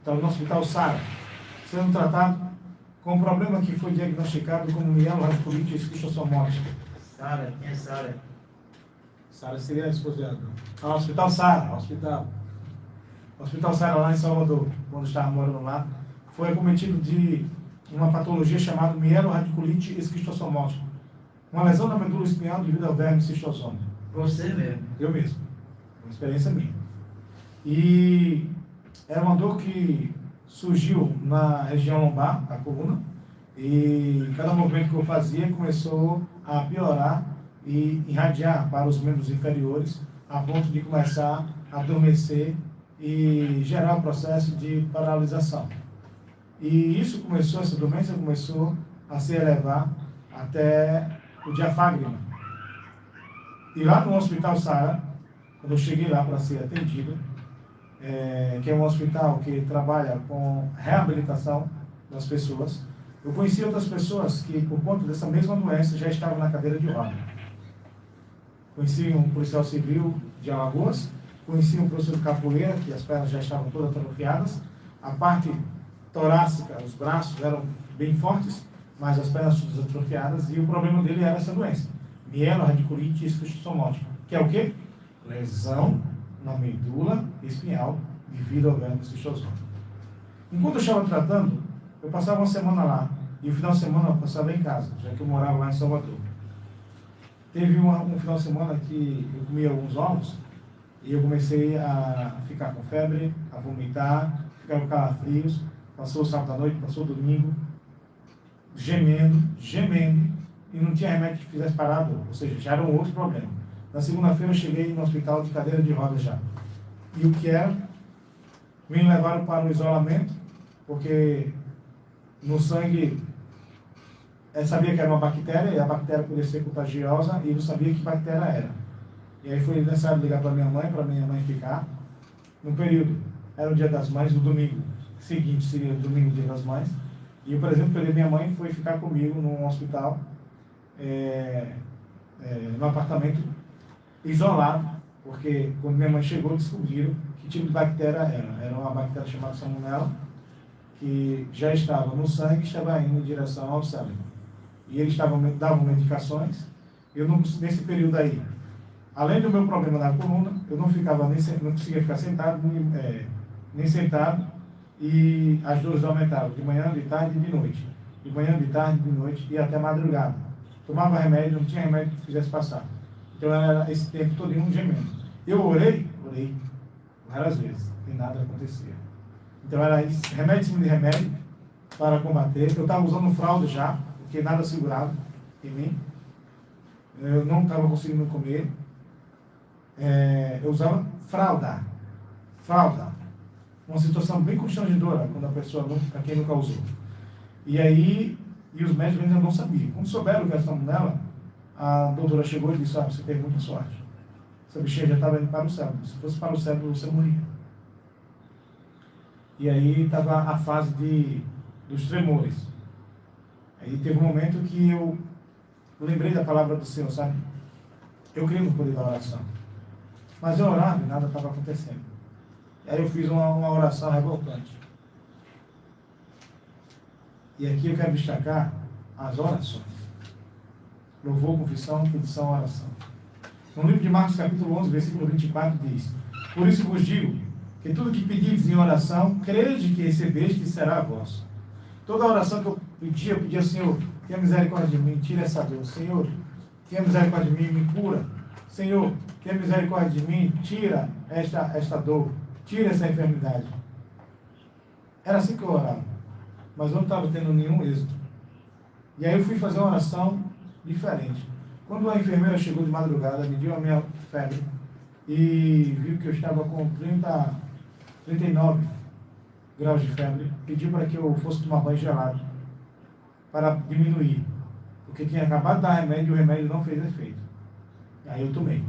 estava no hospital Sara, sendo tratado com um problema que foi diagnosticado como mielorradiculite esquistossomótica. Sara, quem é Sara? Sara seria a esposa dela. Hospital Sara, Hospital Sara lá em Salvador, quando estava morando lá, foi acometido de uma patologia chamada mielorradiculite esquistossomótica, uma lesão na medula espinhal devido ao verme cistosoma. Você mesmo? Eu mesmo, uma experiência minha. E era uma dor que surgiu na região lombar, da coluna, e cada movimento que eu fazia começou a piorar e irradiar para os membros inferiores, a ponto de começar a adormecer e gerar o processo de paralisação. E isso começou, essa doença começou a se elevar até o diafragma. E lá no Hospital Sara, quando eu cheguei lá para ser atendido, que é um hospital que trabalha com reabilitação das pessoas, eu conheci outras pessoas que, por conta dessa mesma doença, já estavam na cadeira de roda. Conheci um policial civil de Alagoas, conheci um professor de capoeira, que as pernas já estavam todas atrofiadas, a parte torácica, os braços eram bem fortes, mas as pernas todas atrofiadas, e o problema dele era essa doença, mielorradiculite esquistossomótica, que é o quê? Lesão na medula espinhal devido ao verme cistosoma. Enquanto eu estava tratando, eu passava uma semana lá, e o final de semana eu passava em casa, já que eu morava lá em Salvador. Teve um final de semana que eu comi alguns ovos, e eu comecei a ficar com febre, a vomitar, ficar com calafrios. Passou o sábado à noite, passou o domingo, gemendo, e não tinha remédio que fizesse parar a dor, ou seja, já era um outro problema. Na segunda-feira eu cheguei no hospital de cadeira de rodas já. E o que era? Me levaram para o isolamento, porque no sangue eu sabia que era uma bactéria, e a bactéria podia ser contagiosa, e eu não sabia que bactéria era. E aí foi necessário ligar para minha mãe ficar. No período, era o dia das mães, no domingo seguinte seria o domingo, dia das mães. E eu, por exemplo, peguei minha mãe e foi ficar comigo num hospital, num apartamento isolado, porque quando minha mãe chegou, descobriram que tipo de bactéria era. Era uma bactéria chamada salmonella, que já estava no sangue e estava indo em direção ao cérebro. E eles davam medicações. Eu não, nesse período aí, além do meu problema na coluna, eu não conseguia ficar sentado, nem sentado, e as dores aumentavam, de manhã, de tarde e de noite. De manhã, de tarde, de noite e até madrugada. Tomava remédio, não tinha remédio que fizesse passar. Então era esse tempo todo gemendo. Eu orei várias vezes, e nada acontecia. Então era isso, remédio em cima de remédio para combater. Eu estava usando fralda já, porque nada segurava em mim. Eu não estava conseguindo comer. Eu usava fralda. Uma situação bem constrangedora quando a pessoa, para quem nunca usou. E aí, os médicos ainda não sabiam. Quando souberam que era salmonella, a doutora chegou e disse: você teve muita sorte. Essa bichinha já estava indo para o cérebro. Se fosse para o cérebro, você morria. E aí estava a fase dos tremores. Aí teve um momento que eu lembrei da palavra do Senhor, sabe? Eu creio no poder da oração. Mas eu orava e nada estava acontecendo. E aí eu fiz uma oração revoltante. E aqui eu quero destacar as orações. Louvor, confissão, petição, oração. No livro de Marcos, capítulo 11, versículo 24, diz: por isso vos digo, que tudo que pedires em oração, crede que recebeste e será vosso. Toda oração que eu pedia: Senhor, tenha misericórdia de mim, tira essa dor. Senhor, tenha misericórdia de mim, me cura. Senhor, tenha misericórdia de mim, tira esta dor, tira essa enfermidade. Era assim que eu orava, mas eu não estava tendo nenhum êxito. E aí eu fui fazer uma oração diferente. Quando a enfermeira chegou de madrugada, mediu a minha febre e viu que eu estava com 39 graus de febre, pediu para que eu fosse tomar banho gelado para diminuir, porque tinha acabado de dar remédio e o remédio não fez efeito. Aí eu tomei.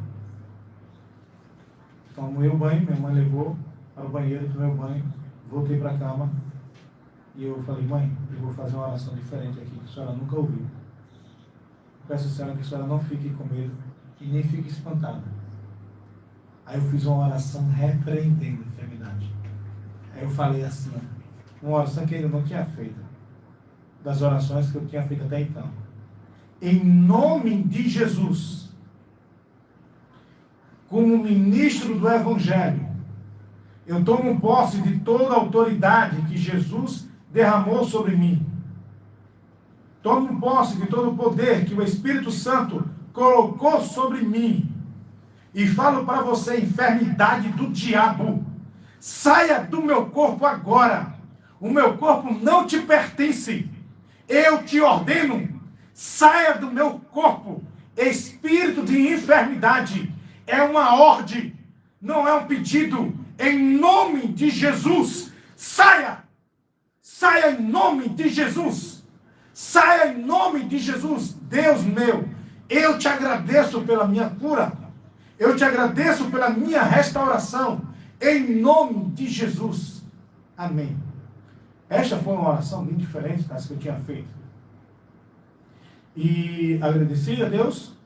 Tomei o banho, minha mãe levou para o banheiro, tomei o banho, voltei para a cama e eu falei: mãe, eu vou fazer uma oração diferente aqui, que a senhora nunca ouviu. Peço a senhora que a senhora não fique com medo e nem fique espantada. Aí eu fiz uma oração repreendendo a enfermidade. Aí eu falei assim, uma oração que eu ainda não tinha feito, das orações que eu tinha feito até então. Em nome de Jesus, como ministro do Evangelho, eu tomo posse de toda a autoridade que Jesus derramou sobre mim. Tomo posse de todo o poder que o Espírito Santo colocou sobre mim. E falo para você, enfermidade do diabo, saia do meu corpo agora. O meu corpo não te pertence. Eu te ordeno, saia do meu corpo. Espírito de enfermidade é uma ordem, não é um pedido. Em nome de Jesus, saia. Saia em nome de Jesus. Saia em nome de Jesus. Deus meu, eu te agradeço pela minha cura. Eu te agradeço pela minha restauração. Em nome de Jesus. Amém. Esta foi uma oração bem diferente das que eu tinha feito. E agradeci a Deus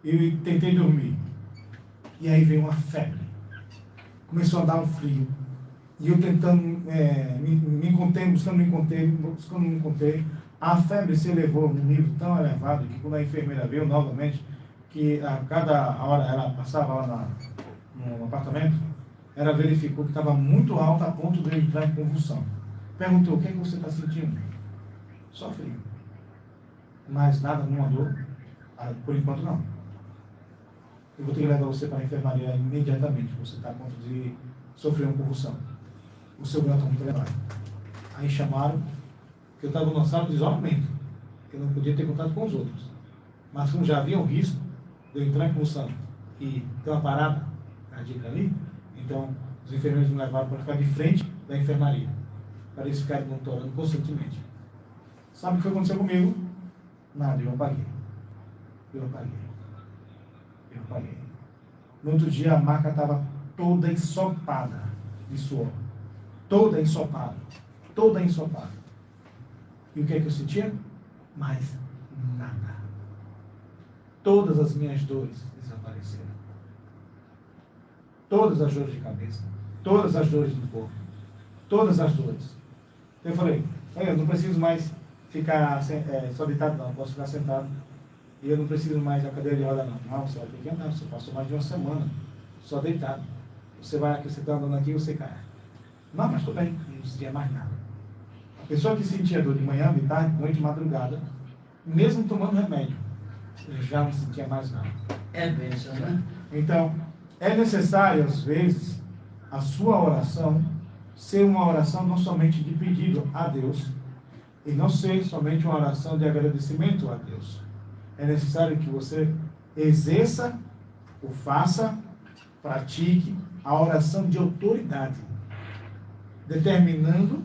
e tentei dormir. E aí veio uma febre. Começou a dar um frio. E eu tentando me conter, buscando me conter. A febre se elevou num nível tão elevado que quando a enfermeira veio novamente, que a cada hora ela passava lá no apartamento, ela verificou que estava muito alta a ponto de eu entrar em convulsão. Perguntou, o que é que você está sentindo? Só frio. Mas nada, nenhuma dor? Por enquanto não. Eu vou ter que levar você para a enfermaria imediatamente. Você está a ponto de sofrer uma convulsão. O seu grau está muito elevado. Aí chamaram, que eu estava numa sala de isolamento, que eu não podia ter contato com os outros. Mas como já havia um risco de eu entrar em convulsão e ter uma parada cardíaca ali, então os enfermeiros me levaram para ficar de frente da enfermaria, para eles ficarem monitorando constantemente. Sabe o que aconteceu comigo? Nada, eu apaguei. No outro dia a maca estava toda ensopada de suor. Toda ensopada. E o que é que eu sentia? Mais nada. Todas as minhas dores desapareceram. Todas as dores de cabeça. Todas as dores do corpo. Todas as dores. Então eu falei, eu não preciso mais ficar só deitado não, posso ficar sentado. E eu não preciso mais da cadeira de roda não. Não, você vai ter que andar, você passou mais de uma semana só deitado. Você vai aqui, você está andando aqui e você cai. Não, mas estou bem, não sentia mais nada. A pessoa que sentia dor de manhã, de tarde, noite, de madrugada, mesmo tomando remédio, já não sentia mais nada. É bênção, né? Então, é necessário, às vezes, a sua oração ser uma oração não somente de pedido a Deus, e não ser somente uma oração de agradecimento a Deus. É necessário que você exerça, ou faça, pratique a oração de autoridade, determinando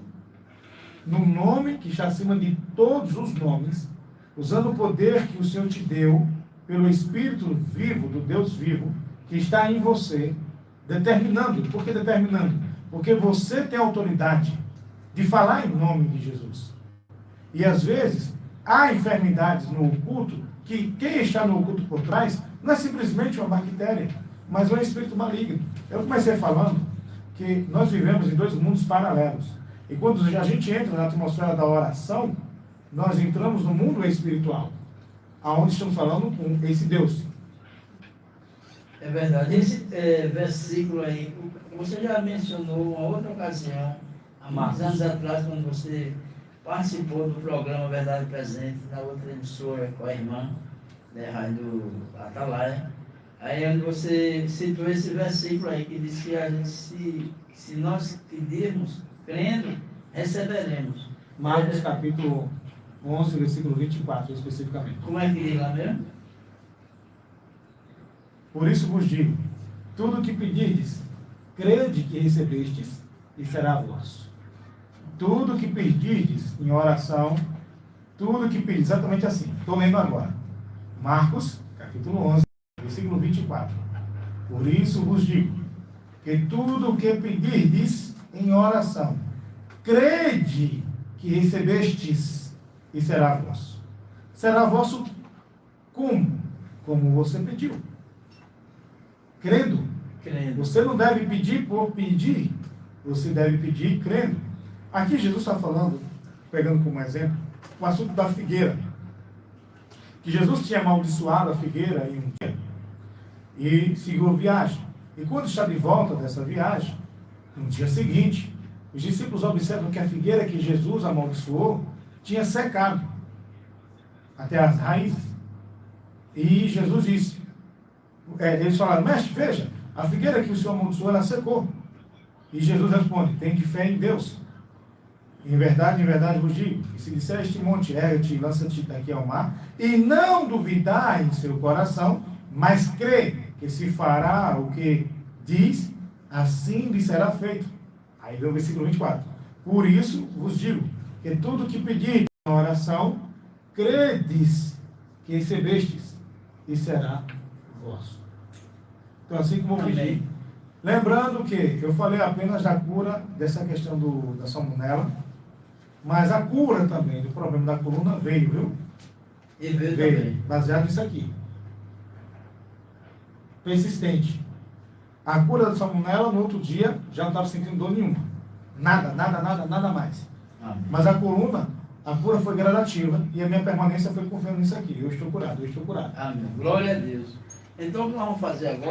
no nome que está acima de todos os nomes, usando o poder que o Senhor te deu, pelo Espírito vivo, do Deus vivo, que está em você, determinando. Por que determinando? Porque você tem autoridade de falar em nome de Jesus. E às vezes, há enfermidades no oculto, que quem está no oculto por trás, não é simplesmente uma bactéria, mas um espírito maligno. Eu comecei falando que nós vivemos em dois mundos paralelos. E quando a gente entra na atmosfera da oração, nós entramos no mundo espiritual, aonde estamos falando com esse Deus. É verdade. Esse versículo aí, você já mencionou uma outra ocasião, há muitos anos atrás, quando você participou do programa Verdade Presente, na outra emissora com a irmã, da Rádio Atalaia. Aí onde você citou esse versículo aí, que diz que a gente, se nós pedirmos, crendo, receberemos. Marcos capítulo 11, versículo 24, especificamente. Como é que diz lá mesmo? Por isso vos digo, tudo o que pedirdes, crede que recebestes, e será vosso. Tudo o que pedirdes em oração, tudo o que pedirdes, exatamente assim, estou lendo agora. Marcos, capítulo 11, versículo 24. Por isso vos digo, que tudo o que pedirdes em oração, crede que recebestes, e será vosso. Será vosso como? Como você pediu. Crendo. Crendo. Você não deve pedir por pedir. você deve pedir crendo. Aqui Jesus está falando, pegando como exemplo, o assunto da figueira. Que Jesus tinha amaldiçoado a figueira em um dia e seguiu a viagem. E quando está de volta dessa viagem, no dia seguinte, os discípulos observam que a figueira que Jesus amaldiçoou tinha secado até as raízes. E Jesus disse, eles falaram, mestre, veja, a figueira que o Senhor amaldiçoou, ela secou. E Jesus responde, tem de fé em Deus. Em verdade vos digo, que se disser este monte, ergue-te e lança-te daqui ao mar, e não duvidar em seu coração, mas crê que se fará o que diz, assim lhe será feito. Aí vem o versículo 24. Por isso vos digo, que tudo que pedir na oração, credes que recebestes, e será vosso. Então, assim como eu pedi. Lembrando que eu falei apenas da cura dessa questão da salmonela, mas a cura também do problema da coluna veio, viu? E veio também. Baseado nisso aqui. Persistente. A cura da salmonela, no outro dia, já não estava sentindo dor nenhuma. Nada mais. Amém. Mas a coluna, a cura foi gradativa e a minha permanência foi confiando nisso aqui. Eu estou curado. Amém. Glória a Deus. Então, o que nós vamos fazer agora?